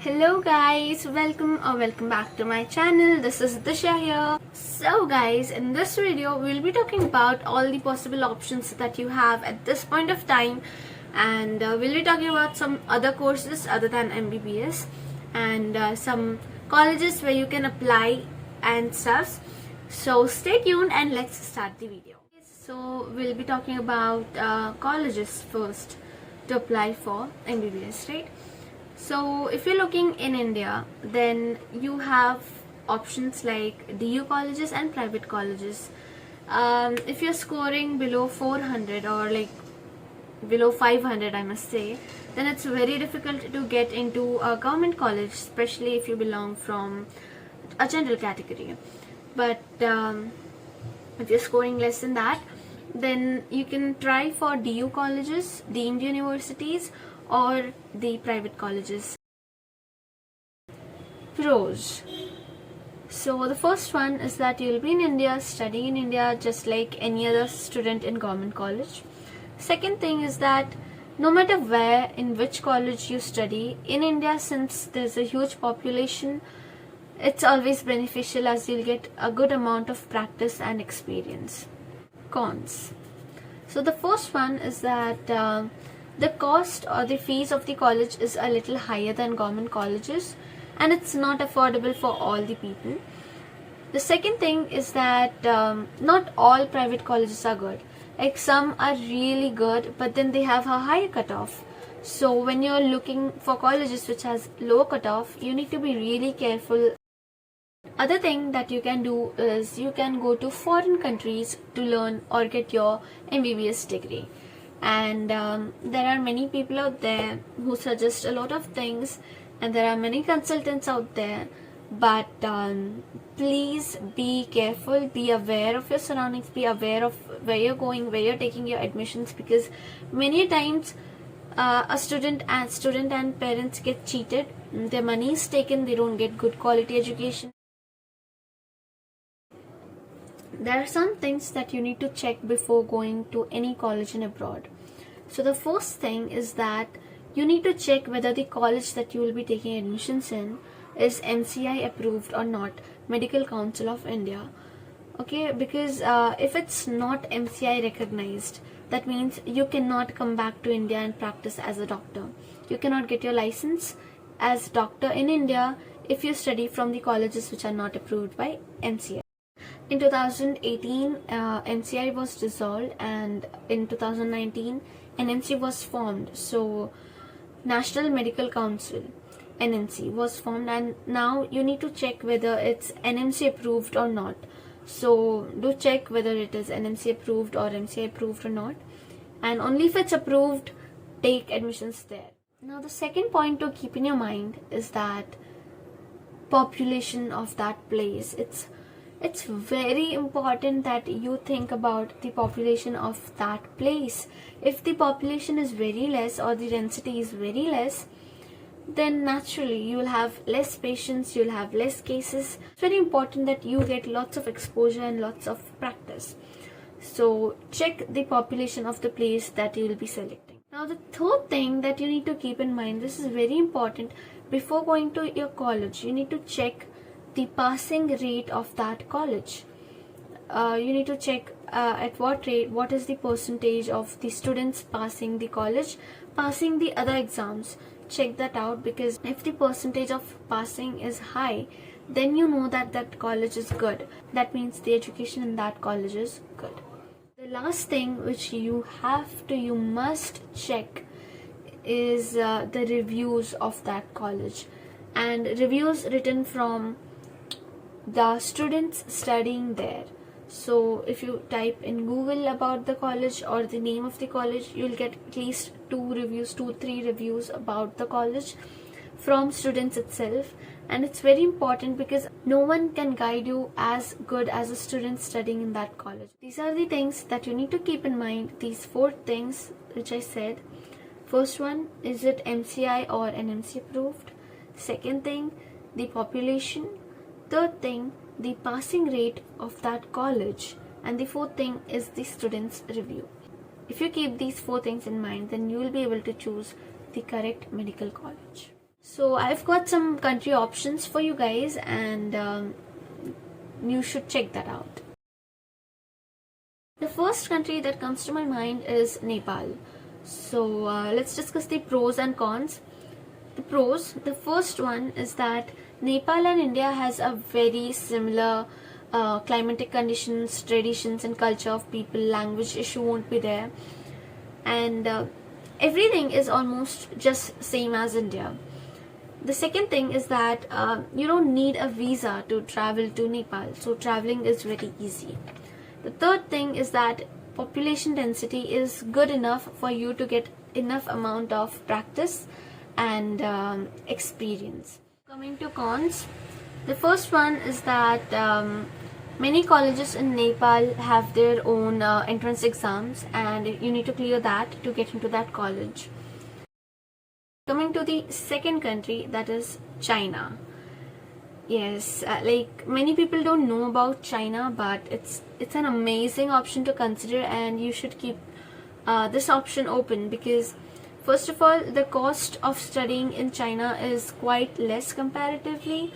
Hello guys, welcome back to my channel. This is Disha here. So guys, in this video we'll be talking about all the possible options that you have at this point of time, and we'll be talking about some other courses other than MBBS and some colleges where you can apply and stuff. So stay tuned and let's start the video. So we'll be talking about colleges first to apply for MBBS, right? So if you're looking in India, then you have options like DU colleges and private colleges. If you're scoring below 400 or like below 500, I must say, then it's very difficult to get into a government college, especially if you belong from a general category. But if you're scoring less than that, then you can try for DU colleges, deemed universities, or the private colleges. Pros. So the first one is that you'll be in India, studying in India just like any other student in government college. Second thing is that no matter where, in which college you study, in India, since there's a huge population, it's always beneficial as you'll get a good amount of practice and experience. Cons. So the first one is that the cost or the fees of the college is a little higher than government colleges, and it's not affordable for all the people. The second thing is that not all private colleges are good. Like some are really good, but then they have a higher cutoff. So when you're looking for colleges which has low cutoff, you need to be really careful. Other thing that you can do is you can go to foreign countries to learn or get your MBBS degree. And there are many people out there who suggest a lot of things, and there are many consultants out there, but please be careful, be aware of your surroundings, be aware of where you're going, where you're taking your admissions, because many times a student and parents get cheated, their money is taken, they don't get good quality education. There are some things that you need to check before going to any college in abroad. So the first thing is that you need to check whether the college that you will be taking admissions in is MCI approved or not, Medical Council of India. Okay, because if it's not MCI recognized, that means you cannot come back to India and practice as a doctor. You cannot get your license as doctor in India if you study from the colleges which are not approved by MCI. In 2018, MCI was dissolved, and in 2019, NMC was formed. So, National Medical Council, NMC, was formed, and now you need to check whether it's NMC approved or not. So, do check whether it is NMC approved or MCI approved or not, and only if it's approved, take admissions there. Now, the second point to keep in your mind is that population of that place. It's very important that you think about the population of that place. If the population is very less or the density is very less, then naturally you will have less patients, you'll have less cases. It's very important that you get lots of exposure and lots of practice. So check the population of the place that you will be selecting. Now the third thing that you need to keep in mind, this is very important, before going to your college, you need to check the passing rate of that college. You need to check at what rate, what is the percentage of the students passing the college, passing the other exams. Check that out, because if the percentage of passing is high, then you know that that college is good. That means the education in that college is good. The last thing which you must check is the reviews of that college, and reviews written from the students studying there. So if you type in Google about the college or the name of the college, you'll get at least 2-3 reviews about the college from students itself. And it's very important because no one can guide you as good as a student studying in that college. These are the things that you need to keep in mind, these 4 things which I said. First one, is it MCI or NMC approved? Second thing, the population. Third thing, the passing rate of that college. And the fourth thing is the student's review. If you keep these 4 things in mind, then you will be able to choose the correct medical college. So I've got some country options for you guys, and you should check that out. The first country that comes to my mind is Nepal. So let's discuss the pros and cons. The pros, the first one is that Nepal and India has a very similar climatic conditions, traditions and culture of people. Language issue won't be there, and everything is almost just same as India. The second thing is that you don't need a visa to travel to Nepal, so traveling is very easy. The third thing is that population density is good enough for you to get enough amount of practice and experience. Coming to cons, the first one is that many colleges in Nepal have their own entrance exams, and you need to clear that to get into that college. Coming to the second country, that is China. Yes, like many people don't know about China, but it's an amazing option to consider, and you should keep this option open because first of all, the cost of studying in China is quite less comparatively.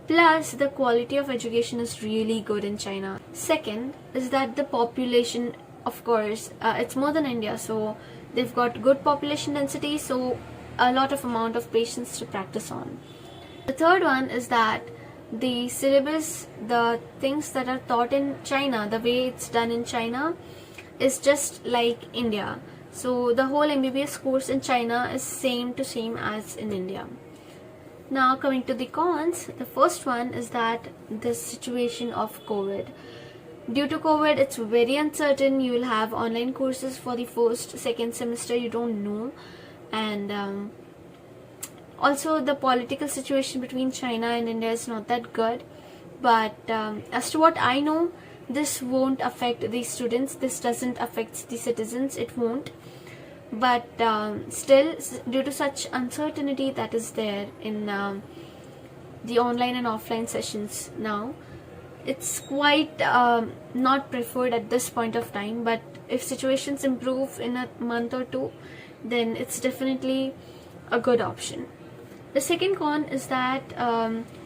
Plus, the quality of education is really good in China. Second is that the population, of course, it's more than India, so they've got good population density, so a lot of amount of patients to practice on. The third one is that the syllabus, the things that are taught in China, the way it's done in China is just like India. So the whole MBBS course in China is same to same as in India. Now coming to the cons, the first one is that the situation of COVID. Due to COVID, it's very uncertain. You will have online courses for the first, second semester, you don't know. And also the political situation between China and India is not that good. But as to what I know, this won't affect the students. This doesn't affect the citizens. It won't. But still, due to such uncertainty that is there in the online and offline sessions now, it's quite not preferred at this point of time. But if situations improve in a month or two, then it's definitely a good option. The second con is that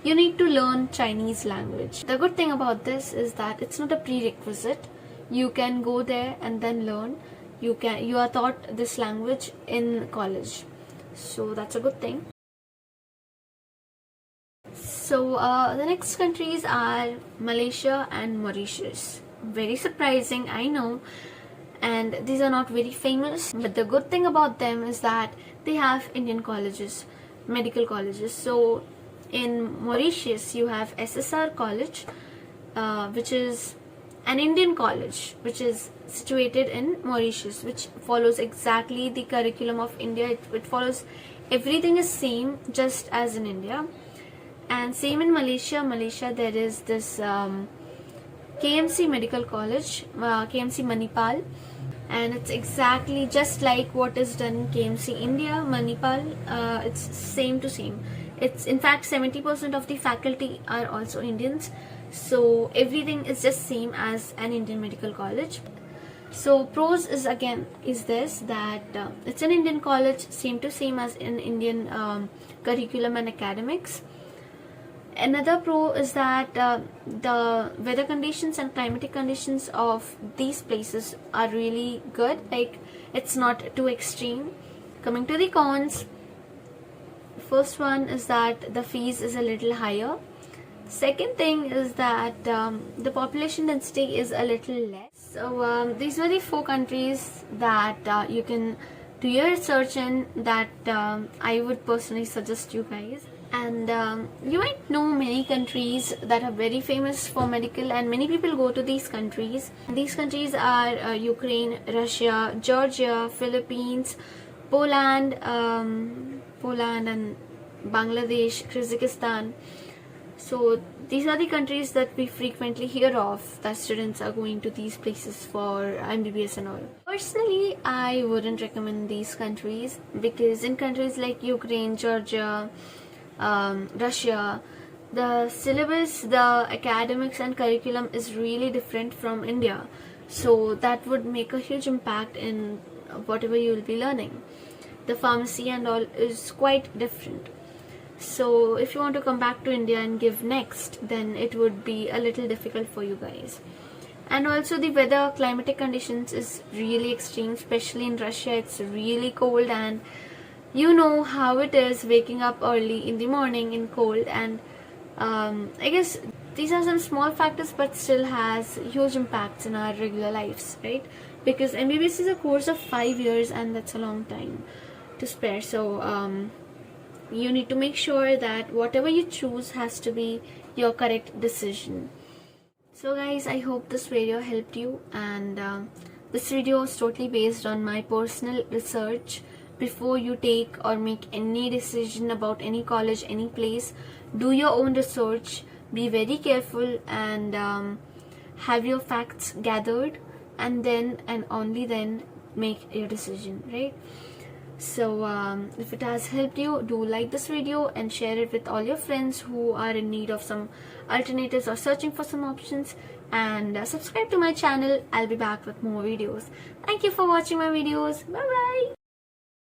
you need to learn Chinese language. The good thing about this is that it's not a prerequisite. You can go there and then learn. You are taught this language in college, so that's a good thing. So the next countries are Malaysia and Mauritius. Very surprising, I know, and these are not very famous, but the good thing about them is that they have Indian colleges, medical colleges. So in Mauritius you have SSR College, which is an Indian college which is situated in Mauritius, which follows exactly the curriculum of India. It follows, everything is same just as in India. And same in Malaysia. There is this KMC Medical College, KMC Manipal, and it's exactly just like what is done in KMC India, Manipal. It's same to same. It's in fact 70% of the faculty are also Indians, so everything is just same as an Indian medical college. So pros is again is this, that it's an Indian college, same to same as an Indian curriculum and academics. Another pro is that the weather conditions and climatic conditions of these places are really good, like it's not too extreme. Coming to the cons, first one is that the fees is a little higher. Second thing is that the population density is a little less. So these were the 4 countries that you can do your research in, that I would personally suggest you guys. And you might know many countries that are very famous for medical, and many people go to these countries. These countries are Ukraine, Russia, Georgia, Philippines, Poland and Bangladesh, Kyrgyzstan. So these are the countries that we frequently hear of, that students are going to these places for MBBS and all. Personally, I wouldn't recommend these countries, because in countries like Ukraine, Georgia, Russia, the syllabus, the academics and curriculum is really different from India. So that would make a huge impact in whatever you will be learning. The pharmacy and all is quite different. So if you want to come back to India and give next, then it would be a little difficult for you guys. And also the weather, climatic conditions is really extreme, especially in Russia. It's really cold, and you know how it is waking up early in the morning in cold. And I guess these are some small factors, but still has huge impacts in our regular lives, right? Because MBBS is a course of 5 years, and that's a long time to spare. So you need to make sure that whatever you choose has to be your correct decision. So guys, I hope this video helped you, and this video is totally based on my personal research. Before you take or make any decision about any college, any place, do your own research, be very careful, and have your facts gathered, and then and only then make your decision, right? So if it has helped you, do like this video and share it with all your friends who are in need of some alternatives or searching for some options, and subscribe to my channel. I'll be back with more videos. Thank you for watching my videos. Bye bye.